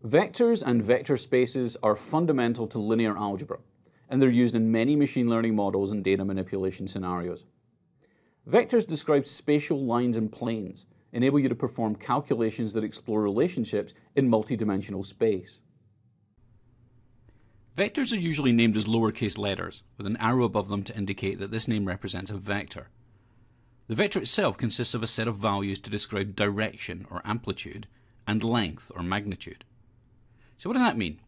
Vectors and vector spaces are fundamental to linear algebra, and they're used in many machine learning models and data manipulation scenarios. Vectors describe spatial lines and planes, enable you to perform calculations that explore relationships in multidimensional space. Vectors are usually named as lowercase letters, with an arrow above them to indicate that this name represents a vector. The vector itself consists of a set of values to describe direction or amplitude and length or magnitude. So what does that mean?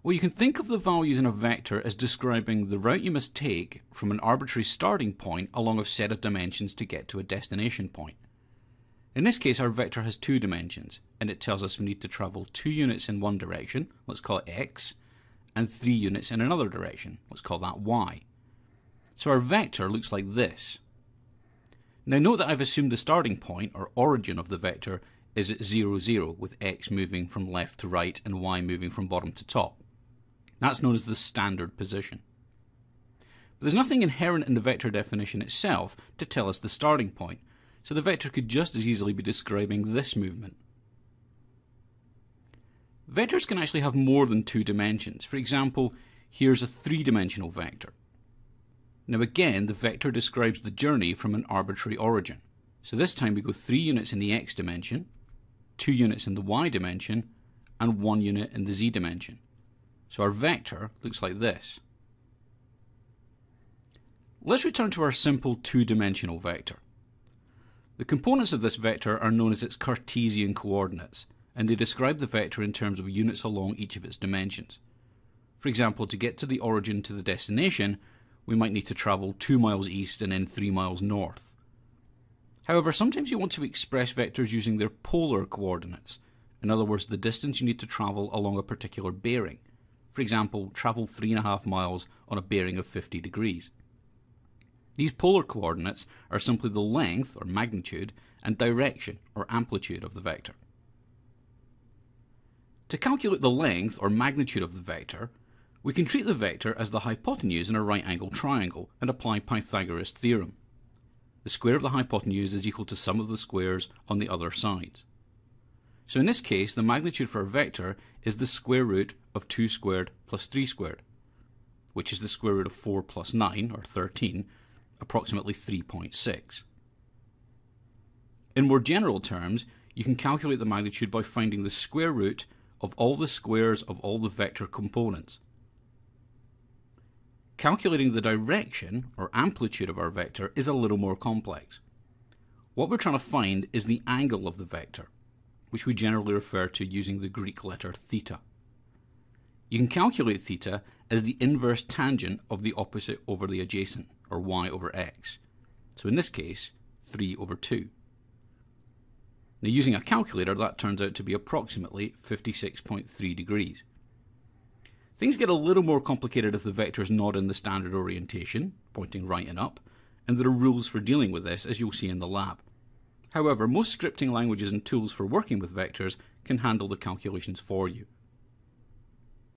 Well, you can think of the values in a vector as describing the route you must take from an arbitrary starting point along a set of dimensions to get to a destination point. In this case, our vector has 2 dimensions, and it tells us we need to travel 2 units in one direction, let's call it x, and 3 units in another direction, let's call that y. So our vector looks like this. Now note that I've assumed the starting point, or origin of the vector, is at 0, 0, with x moving from left to right and y moving from bottom to top. That's known as the standard position. But there's nothing inherent in the vector definition itself to tell us the starting point, so the vector could just as easily be describing this movement. Vectors can actually have more than 2 dimensions. For example, here's a 3-dimensional vector. Now again, the vector describes the journey from an arbitrary origin. So this time we go 3 units in the x dimension, 2 units in the y dimension, and 1 unit in the z dimension. So our vector looks like this. Let's return to our simple 2-dimensional vector. The components of this vector are known as its Cartesian coordinates, and they describe the vector in terms of units along each of its dimensions. For example, to get to the origin to the destination, we might need to travel 2 miles east and then 3 miles north. However, sometimes you want to express vectors using their polar coordinates, in other words, the distance you need to travel along a particular bearing. For example, travel 3.5 miles on a bearing of 50 degrees. These polar coordinates are simply the length, or magnitude, and direction, or amplitude of the vector. To calculate the length, or magnitude of the vector, we can treat the vector as the hypotenuse in a right-angled triangle and apply Pythagoras' theorem. The square of the hypotenuse is equal to sum of the squares on the other sides. So in this case, the magnitude for a vector is the square root of 2 squared plus 3 squared, which is the square root of 4 plus 9, or 13, approximately 3.6. In more general terms, you can calculate the magnitude by finding the square root of all the squares of all the vector components. Calculating the direction, or amplitude of our vector, is a little more complex. What we're trying to find is the angle of the vector, which we generally refer to using the Greek letter theta. You can calculate theta as the inverse tangent of the opposite over the adjacent, or y over x. So in this case, 3 over 2. Now using a calculator, that turns out to be approximately 56.3 degrees. Things get a little more complicated if the vector is not in the standard orientation, pointing right and up, and there are rules for dealing with this, as you'll see in the lab. However, most scripting languages and tools for working with vectors can handle the calculations for you.